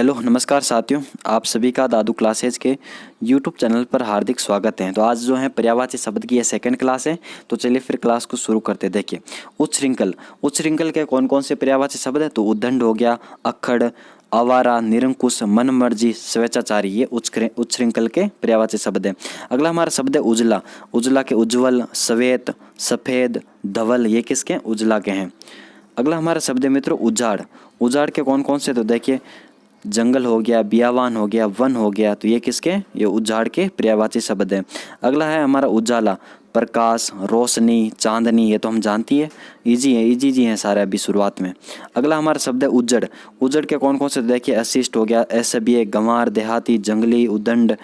Hello नमस्कार साथियों, आप सभी का दादू क्लासेज के यूट्यूब चैनल पर हार्दिक स्वागत है। तो आज जो है पर्यायवाची शब्द की ये सेकंड क्लास है। तो चलिए फिर क्लास को शुरू करते हैं। देखिए, उच्छृंखल के कौन कौन से पर्यायवाची शब्द है? तो उद्दंड हो गया, अक्खड़, आवारा, निरंकुश, मनमर्जी, स्वेच्छाचारी, ये उच्छृंखल के पर्यायवाची शब्द है। अगला हमारा शब्द है उजला। उजला के उज्ज्वल, श्वेत, सफ़ेद, धवल, ये किसके हैं? उजला के हैं। अगला हमारा शब्द है मित्रों उजाड़। उजाड़ के कौन कौन से? तो देखिए, जंगल हो गया, बियावान हो गया, वन हो गया, तो ये किसके? ये उजाड़ के पर्यायवाची शब्द है। अगला है हमारा उजाला, प्रकाश, रोशनी, चांदनी, ये तो हम जानती है, इजी जी हैं सारे अभी शुरुआत में। अगला हमारा शब्द है उजड़। उजड़ के कौन कौन से? देखिए, अशिष्ट हो गया, असभ्य, गंवार, देहाती, जंगली, उदंड,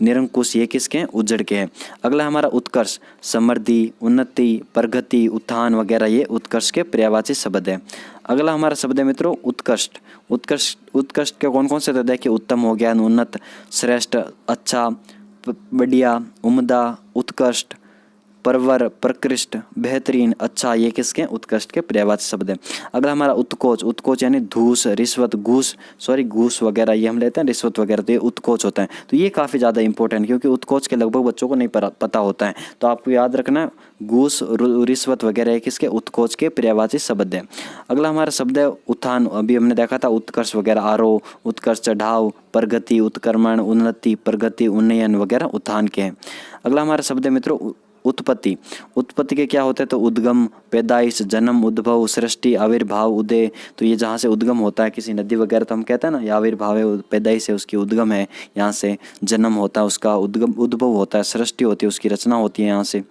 निरंकुश, ये किसके हैं? उजड़ के हैं। अगला हमारा उत्कर्ष, समृद्धि, उन्नति, प्रगति, उत्थान वगैरह, ये उत्कर्ष के पर्यायवाची शब्द है। अगला हमारा शब्द है मित्रों उत्कृष्ट। उत्कृष्ट के कौन कौन से? तो देखिए, उत्तम हो गया, उन्नत, श्रेष्ठ, अच्छा, बढ़िया, उम्दा, उत्कृष्ट, परवर, प्रकृष्ट, बेहतरीन, अच्छा, ये किसके? उत्कृष्ट के पर्यायवाची शब्द है। अगला हमारा उत्कोच। उत्कोच यानी धूस, रिश्वत, घूस वगैरह, ये हम लेते हैं रिश्वत वगैरह, तो ये उत्कोच होता है। तो ये काफ़ी ज़्यादा इंपॉर्टेंट, क्योंकि उत्कोच के लगभग बच्चों को नहीं पता होता है। तो आपको याद रखना है, घूस, रिश्वत वगैरह ये किसके? उत्कोच के पर्यायवाची शब्द है। अगला हमारा शब्द है उत्थान। अभी हमने देखा था उत्कर्ष वगैरह, आरोह, उत्कर्ष, चढ़ाव, प्रगति, उत्क्रमण, उन्नति, प्रगति, उन्नयन वगैरह उत्थान के हैं। अगला हमारा शब्द है मित्रों उत्पत्ति। उत्पत्ति के क्या होते हैं? तो उद्गम, पैदाइश, जन्म, उद्भव, सृष्टि, आविर्भाव, उदय, तो ये जहाँ से उद्गम होता है किसी नदी वगैरह, तो हम कहते हैं ना, ये आविर्भाव है, पैदाइश है उसकी, उद्गम है यहाँ से, जन्म होता है उसका, उद्भव होता है, सृष्टि होती है उसकी, रचना होती है यहाँ से।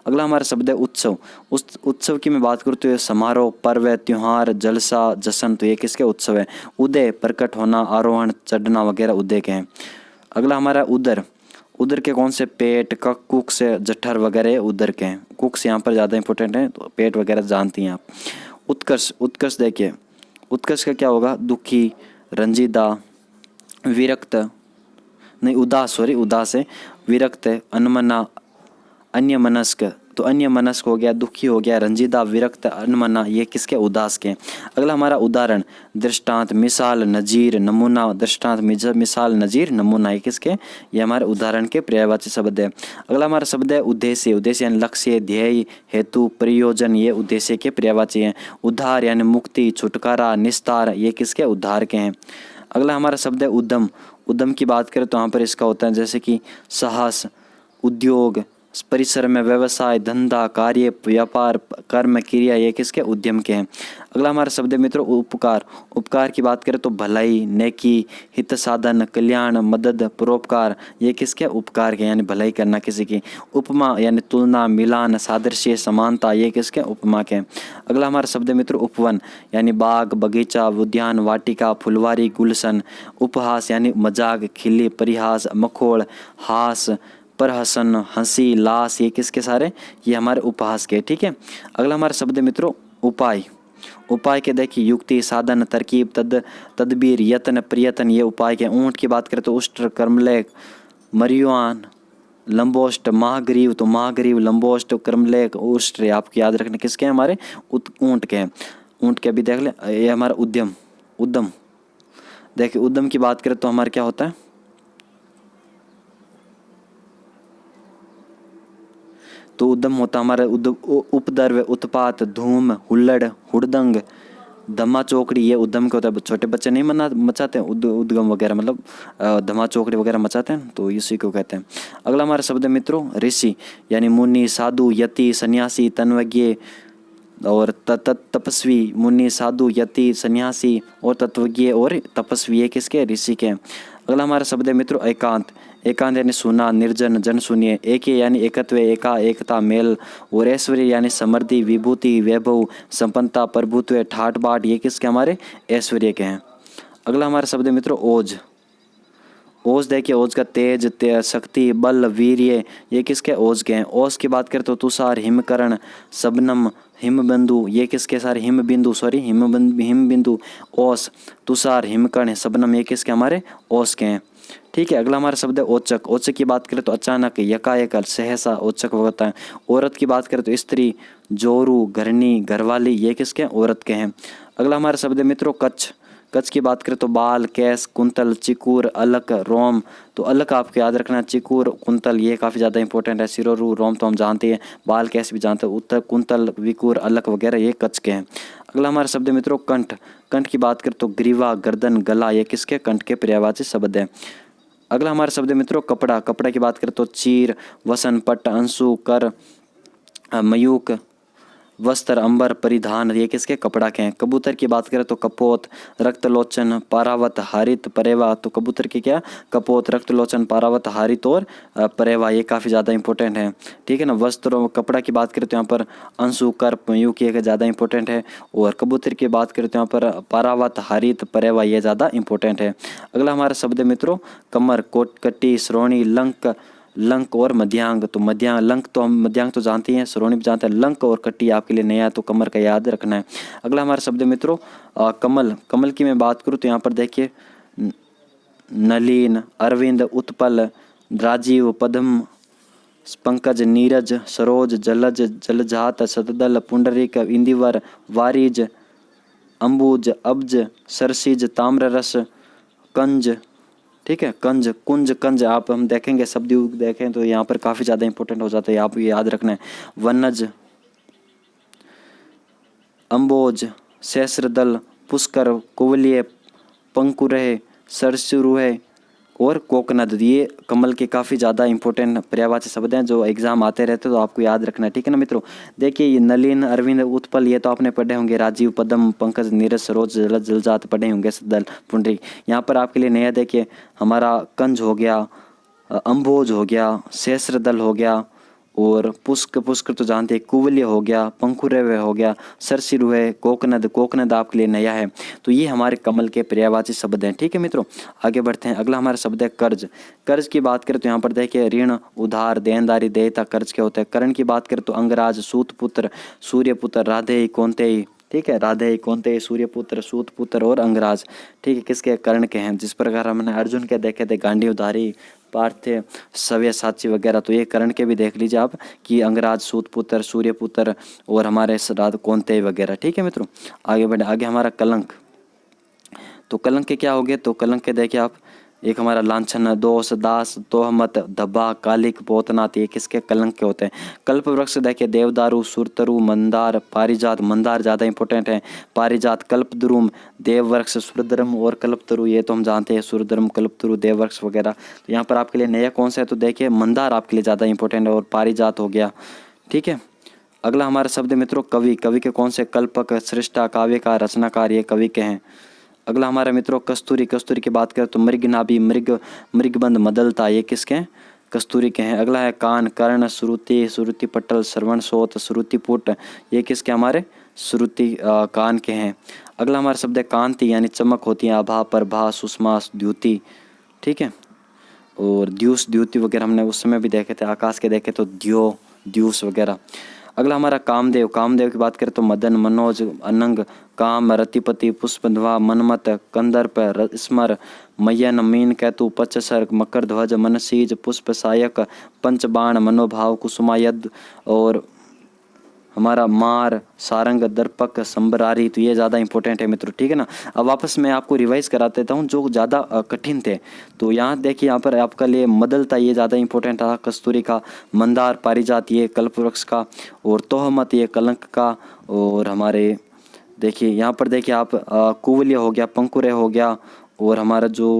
अगला हमारा शब्द है उत्सव। उस उत्सव की मैं बात करूँ तो ये समारोह, पर्व, त्योहार, जलसा, जश्न, तो ये किसके? उत्सव है। उदय, प्रकट होना, आरोहण, चढ़ना वगैरह उदय के हैं। अगला हमारा उदर। उदर के कौन से? पेट, कुक्स, जठर वगैरह उदर के हैं। कुक्स यहाँ पर ज़्यादा इंपॉर्टेंट है, तो पेट वगैरह जानती हैं आप। उत्कर्ष। उत्कर्ष देखिए, उत्कर्ष का क्या होगा? दुखी, रंजीदा, विरक्त, नहीं उदास, उदास है, विरक्त, अनमना, अन्यमनस्क, तो अन्यमनस्क हो गया, दुखी हो गया, रंजीदा, विरक्त, अनमना, ये किसके? उदास के। अगला हमारा उदाहरण, दृष्टांत, मिसाल, नजीर, नमूना, दृष्टांत, मिसाल, नजीर, नमूना, ये किसके? ये हमारे उदाहरण के पर्यायवाची शब्द है। अगला हमारा शब्द है उद्देश्य। उद्देश्य यानी लक्ष्य, ध्येय, हेतु, प्रयोजन, ये उद्देश्य के पर्यायवाची हैं। उद्धार यानी मुक्ति, छुटकारा, निस्तार, ये किसके? उद्धार के हैं। अगला हमारा शब्द है उद्यम। उद्यम की बात करें तो यहाँ पर इसका होता है जैसे कि साहस, उद्योग, परिश्रम, व्यवसाय, धंधा, कार्य, व्यापार, कर्म, क्रिया, ये किसके? उद्यम के हैं। अगला हमारा शब्द है मित्रों उपकार। उपकार की बात करें तो भलाई, नेकी, हित साधन, कल्याण, मदद, परोपकार, ये किसके? उपकार के, यानी भलाई करना किसी की। उपमा यानी तुलना, मिलान, सादृश्य, समानता, ये किसके? उपमा के। अगला हमारा शब्द है मित्रों उपवन, यानी बाग, बगीचा, उद्यान, वाटिका, फुलवारी, गुलशन। उपहास यानी मजाक, खिल्ली, परिहास, मखौड़, हास, प्रहसन, हंसी, लाश, ये किसके? सारे ये हमारे उपहास के। ठीक है। अगला हमारा शब्द है मित्रों उपाय। उपाय के देखिए, युक्ति, साधन, तरकीब, तदबीर, यत्न, प्रयत्न, ये उपाय के। ऊंट की बात करें तो उष्ट्र, कर्मलेख, मरियुआन, लंबोष्ट, महाग्रीव, तो महाग्रीव, लंबोष्ट, कर्मलेख, उष्ट्र, आपको याद रखने किसके हैं? हमारे ऊंट के हैं। ऊंट के अभी देख ले, ये हमारा उद्यम। देखिए, उद्यम की बात करें तो हमारा क्या होता है? तो उद्यम होता हमारा उपद्रव, उत्पात, धूम, हुल्लड़, हुड़दंग, धमा चौकड़ी, ये उद्यम के होता है। छोटे बच्चे नहीं मचाते हैं उद्गम वगैरह, मतलब धमा चौकड़ी वगैरह मचाते हैं, तो इसी को कहते हैं। अगला हमारा शब्द है मित्रों ऋषि, यानी मुनि, साधु, यति, सन्यासी, तन्वज्ञ और तपस्वी। मुनि, साधु, यति, सन्यासी और तत्वज्ञ और तपस्वी, ये किसके? ऋषि के। अगला हमारा शब्द है मित्रों एकांत। एकांत यानी सुना, निर्जन, जन शून्य। एके यानी एकत्व, एकता, मेल और ऐश्वर्य यानी समृद्धि, विभूति, वैभव, संपन्नता, प्रभुत्व, ठाट बाट, ये किसके? हमारे ऐश्वर्य के हैं। अगला हमारा शब्द है मित्रों ओज। ओज देखिए, ओज का तेज, शक्ति, बल, वीर्य, ये किसके? ओज के हैं। ओज की बात करें तो तुषार, हिमकरण, शबनम, हिमबिंदु, ये किसके? सारे हिमबिंदु, ओस, तुषार, हिमकर्ण, शबनम, ये किसके? हमारे ओस के हैं। ठीक है। अगला हमारा शब्द है औचक। औचक की बात करें तो अचानक, यकायक, सहसा, औचक होता है। औरत की बात करें तो स्त्री, जोरू, घरनी, घरवाली, ये किसके? औरत के हैं। अगला हमारा शब्द है मित्रों कच्छ। कच की बात करें तो बाल, केस, कुंतल, चिकूर, अलक, रोम। तो अलक आपको याद रखना है, चिकूर, कुंतल ये काफ़ी ज़्यादा इंपॉर्टेंट है। सिरोरू, रोम तो हम जानते हैं, बाल, केस भी जानते हैं, उत्तर, कुंतल, विकुर, अलक वगैरह ये कच के हैं। अगला हमारा शब्द है मित्रों कंठ। कंठ की बात करें तो ग्रीवा, गर्दन, गला ये किसके कंठ के पर्यायवाची शब्द है। अगला हमारा शब्द है मित्रों कपड़ा। कपड़ा की बात करें तो चीर, वसन, पट्ट, अंशु, कर, मयूक, वस्त्र, अंबर, परिधान ये किसके कपड़ा के हैं। कबूतर की बात करें तो कपोत, रक्तलोचन, पारावत, हारित, परेवा। तो कबूतर की क्या, कपोत, रक्तलोचन, पारावत, हारित और परेवा ये काफ़ी ज़्यादा इंपॉर्टेंट है। ठीक है ना। वस्त्र कपड़ा की बात करें तो यहाँ पर अंशु, कर, मयूक ये ज़्यादा इंपॉर्टेंट है। और कबूतर की बात करें तो यहाँ पर पारावत, हारित, परेवा ये ज़्यादा इंपॉर्टेंट है। अगला हमारा शब्द है मित्रों कमर, कोट, कट्टी, श्रोणी, लंक, लंक और मध्यांग। तो मध्यांग, लंक तो हम मध्यांग तो जानते हैं, श्रोणी भी जानते हैं, लंक और कट्टी आपके लिए नया है तो कमर का याद रखना है। अगला हमारा शब्द है मित्रों कमल। कमल की मैं बात करूँ तो यहाँ पर देखिए नलीन, अरविंद, उत्पल, राजीव, पद्म, पंकज, नीरज, सरोज, जलज, जलजात, सतदल, पुंडरीक, इंदिवर, वारिज, अंबुज, अब्ज, सरसिज, ताम्ररस, कंज। ठीक है, कंज, कुंज, कंज आप हम देखेंगे शब्द युग देखें तो यहाँ पर काफ़ी ज़्यादा इंपॉर्टेंट हो जाता है, आप ये याद रखना है। वनज, अम्बोज, सहस्रदल, पुष्कर, कुवलीय, पंकुरह, सरसुरुह और कोकनद ये कमल के काफ़ी ज़्यादा इंपॉर्टेंट पर्यायवाची शब्द हैं जो एग्जाम आते रहते तो आपको याद रखना है। ठीक है ना मित्रों। देखिए ये नलिन, अरविंद, उत्पल ये तो आपने पढ़े होंगे, राजीव, पद्म, पंकज, नीरज, सरोज, जलज, जलजात पढ़े होंगे, सदल, पुंडरीक। यहाँ पर आपके लिए नया देखिए हमारा कंज हो गया, अम्भोज हो गया, सहस्रदल हो गया और पुष्क, पुष्कर तो जानते हैं, कुवल्य हो गया, पंखुरव हो गया, सरसिरुह, कोकनद, कोकनद आपके लिए नया है। तो ये हमारे कमल के पर्यायवाची शब्द हैं। ठीक है मित्रों, आगे बढ़ते हैं। अगला हमारा शब्द है कर्ज। कर्ज की बात करें तो यहाँ पर देखिए ऋण, उधार, देनदारी, देयता कर्ज के होते हैं। करण की बात करें तो अंगराज, सूतपुत्र, सूर्यपुत्र, राधेय, कौन्तेय। ठीक है, राधेय, कौन्तेय, सूर्यपुत्र, सूतपुत्र और अंगराज। ठीक है, किसके कर्ण के हैं। जिस प्रकार हमने अर्जुन के देखे थे गांडीवधारी, पार्थ, सव्यसाची वगैरह, तो ये कर्ण के भी देख लीजिए आप कि अंगराज, सूतपुत्र, सूर्यपुत्र और हमारे श्राद्ध कौन्तेय वगैरह। ठीक है मित्रों, आगे बढ़े। आगे हमारा कलंक। तो कलंक के क्या हो गए, तो कलंक के देखिए आप एक हमारा लांछन, दोष, दास, तोहमत, धब्बा, कालिक, पोतनाथ ये किसके कलंक के होते हैं। कल्प वृक्ष देखिए देवदारू, सुरतरु, मंदार, पारिजात। मंदार ज़्यादा इंपॉर्टेंट है, पारिजात, कल्पद्रुम, देववृक्ष, सुरद्रम और कल्पतरु ये तो हम जानते हैं, सुरद्रम, कल्पतरु, देववृक्ष वगैरह। तो यहाँ पर आपके लिए नया कौन सा है, तो देखिए मंदार आपके लिए ज़्यादा इंपॉर्टेंट है और पारिजात हो गया। ठीक है। अगला हमारा शब्द मित्रों कवि। कवि के कौन से, कल्पक, सृष्टा, काव्यकार, रचनाकार ये कवि के हैं। अगला हमारा मित्रों कस्तूरी। कस्तूरी की बात करें तो मृगनाभि, मृगबंध, मदलता ये किसके हैं, कस्तूरी के हैं। अगला है कान, कर्ण, श्रुति, श्रुति पटल, श्रवण, सोत, श्रुतिपुट ये किसके, हमारे श्रुति कान के हैं। अगला हमारा शब्द है कांति यानी चमक होती है, आभा, प्रभा, सुषमा, द्युति। ठीक है, और द्यूस, द्युति वगैरह हमने उस समय भी देखे थे, आकाश के देखे तो द्यो, द्यूस वगैरह। अगला हमारा कामदेव। कामदेव की बात करें तो मदन, मनोज, अनंग, काम, रतिपति, पुष्पध्वा, मनमत, कंदर्प, स्मर, मय्यन, मीन, कैतु, पचसर, मकर ध्वज, मनसीज, पुष्प सायक, पंचबाण, मनोभाव, कुसुमायद और हमारा मार, सारंग, दर्पक, संबरारी। तो ये ज़्यादा इंपॉर्टेंट है मित्रों। ठीक है ना। अब वापस मैं आपको रिवाइज करा देता हूँ जो ज़्यादा कठिन थे। तो यहाँ देखिए यहाँ पर आपका लिए मदलता ये ज़्यादा इंपॉर्टेंट था, कस्तूरी का, मंदार, पारिजात ये कल्पवृक्ष का और तोहमत ये कलंक का और हमारे देखिए यहाँ पर देखिए आप कुवल्य हो गया, पंकुरे हो गया और हमारा जो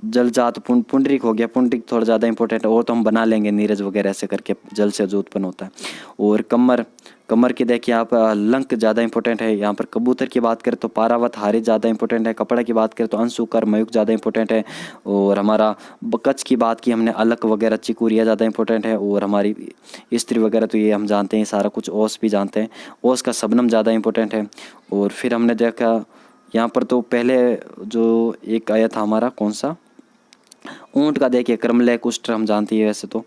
जलजात, पुंडरीक हो गया। पुंडरीक थोड़ा ज़्यादा इंपॉर्टेंट है और तो हम बना लेंगे नीरज वगैरह ऐसे करके, जल से जो उत्पन्न होता है। और कमर, कमर की देखिए आप लंक ज़्यादा इंपॉर्टेंट है। यहाँ पर कबूतर की बात करें तो पारावत, हारी ज़्यादा इंपॉर्टेंट है। कपड़ा की बात करें तो अंशु, कर, मयूक ज़्यादा इंपॉर्टेंट है। और हमारा कच्छ की बात की हमने, अलक वगैरह, चिकुरिया ज़्यादा इंपॉर्टेंट है। और हमारी स्त्री वगैरह तो ये हम जानते हैं सारा कुछ, ओस भी जानते हैं, ओस का शबनम ज़्यादा इंपॉर्टेंट है। और फिर हमने देखा यहाँ पर तो पहले जो एक आया था हमारा कौन सा, ऊंट का देखिए क्रमलय, कुष्ठ हम जानती है वैसे तो।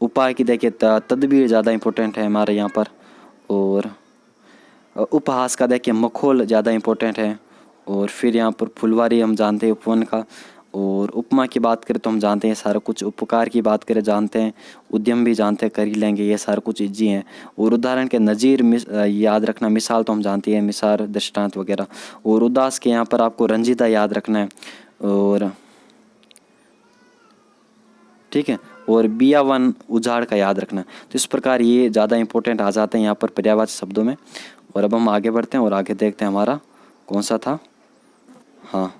उपाय की देखिए तदबीर ज़्यादा इंपॉर्टेंट है हमारे यहाँ पर। और उपहास का देखिए मखोल ज़्यादा इंपॉर्टेंट है। और फिर यहाँ पर फुलवारी हम जानते हैं उपवन का। और उपमा की बात करें तो हम जानते हैं सारा कुछ, उपकार की बात करें जानते हैं, उद्यम भी जानते हैं, कर ही लेंगे, ये सारा कुछ इजी हैं। और उदाहरण के नज़ीर याद रखना, मिसाल तो हम जानते हैं, मिसाल दृष्टांत वगैरह। और उदास के यहाँ पर आपको रंजीदा याद रखना है, और ठीक है, और बियावन उजाड़ का याद रखना है। तो इस प्रकार ये ज़्यादा इंपॉर्टेंट आ जाते हैं यहाँ पर पर्यायवाची शब्दों में। और अब हम आगे बढ़ते हैं और आगे देखते हैं हमारा कौन सा था, हाँ,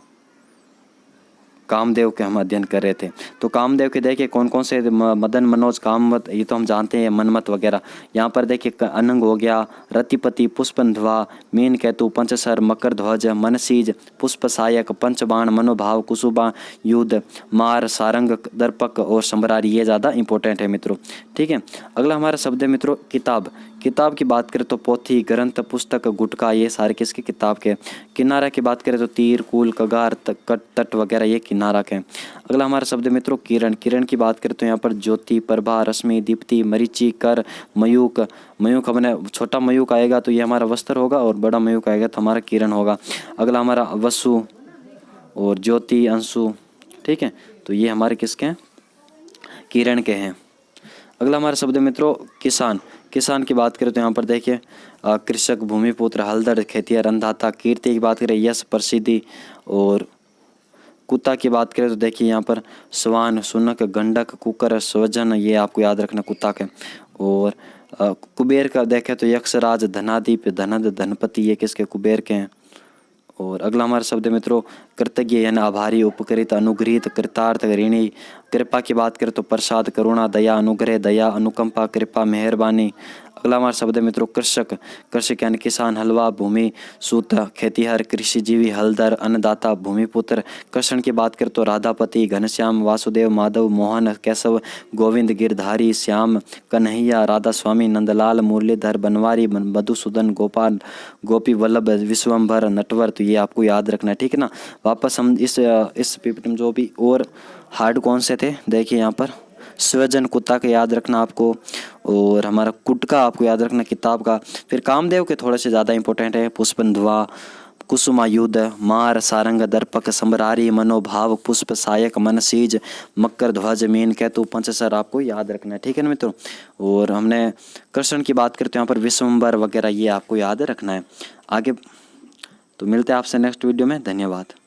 कामदेव के हम अध्ययन कर रहे थे। तो कामदेव के देखिए कौन कौन से मदन मनोज कामवत, ये तो हम जानते हैं, मनमत वगैरह। यहाँ पर देखिए अनंग हो गया, रतिपति, पुष्पंध्वा, मीन केतु, पंचसर, मकर ध्वज, मनसीज, पुष्प सायक, पंचबाण, मनोभाव, कुसुबा, युद्ध, मार, सारंग, दर्पक और सम्रारी, ये ज़्यादा इंपॉर्टेंट है मित्रों। ठीक है, अगला हमारा शब्द है मित्रों किताब। किताब की बात करें तो पोथी, ग्रंथ, पुस्तक, गुटका, ये सारे किसके किताब के। किनारा की बात करें तो तीर, कूल, कगार, तट वगैरह, ये किनारा के। अगला हमारा शब्द है मित्रों किरण। किरण की बात करें तो यहाँ पर ज्योति, प्रभा, रश्मि, दीप्ति, मरीचि, कर, मयूक। मयूक अपने छोटा मयूक आएगा तो ये हमारा वस्त्र होगा, और बड़ा मयूक आएगा तो हमारा किरण होगा। अगला हमारा वसु और ज्योति, अंशु। ठीक है, तो ये हमारे किसके हैं, किरण के हैं। अगला हमारा शब्द है मित्रों किसान। किसान की बात करें तो यहाँ पर देखिए कृषक, भूमिपुत्र, हलदर, खेतिहर, अन्नदाता। कीर्ति की बात करें यश, प्रसिद्धि। और कुत्ता की बात करें तो देखिए यहाँ पर स्वान, सुनक, गंडक, कुकर, स्वजन, ये आपको याद रखना कुत्ता के। और कुबेर का देखें तो यक्षराज, धनाधिप, धनद, धनपति, ये किसके, कुबेर के हैं। और अगला हमारा शब्द है मित्रों कृतज्ञ यानी आभारी, उपकृत, अनुग्रहित, कृतार्थ, ऋणी। कृपा की बात करें तो प्रसाद, करुणा, दया, अनुग्रह, दया, अनुकंपा, कृपा, मेहरबानी। अगला हमारा शब्द है मित्रों कृषक। कृषक यानी किसान, हलवा, भूमि सूत, खेतीहर, कृषिजीवी, हलदर, अन्नदाता, भूमिपुत्र। कृष्ण की बात करें तो राधापति, घनश्याम, वासुदेव, माधव, मोहन, केशव, गोविंद, गिरधारी, श्याम, कन्हैया, राधा स्वामी, नंदलाल, मुरलीधर, बनवारी, मधुसूदन, गोपाल, गोपी वल्लभ, विश्वम्भर, नटवर। तो ये आपको याद रखना है, ठीक है ना। वापस हम इस पीपीटी में जो भी और हार्ड कौन से थे देखिए, यहाँ पर स्वजन कुत्ता का याद रखना आपको, और हमारा कुटका आपको याद रखना किताब का। फिर कामदेव के थोड़े से ज़्यादा इंपॉर्टेंट है, पुष्पंध्वा, कुसुमायुध, मार, सारंग, दर्पक, सम्रारी, मनोभाव, पुष्प सायक, मनसीज, मकर ध्वज, मीन केतु, पंचसर, आपको याद रखना है, ठीक है ना मित्रों। और हमने कृष्ण की बात करते हैं यहाँ पर विश्वम्भर वगैरह, ये आपको याद रखना है। आगे तो मिलते हैं आपसे नेक्स्ट वीडियो में, धन्यवाद।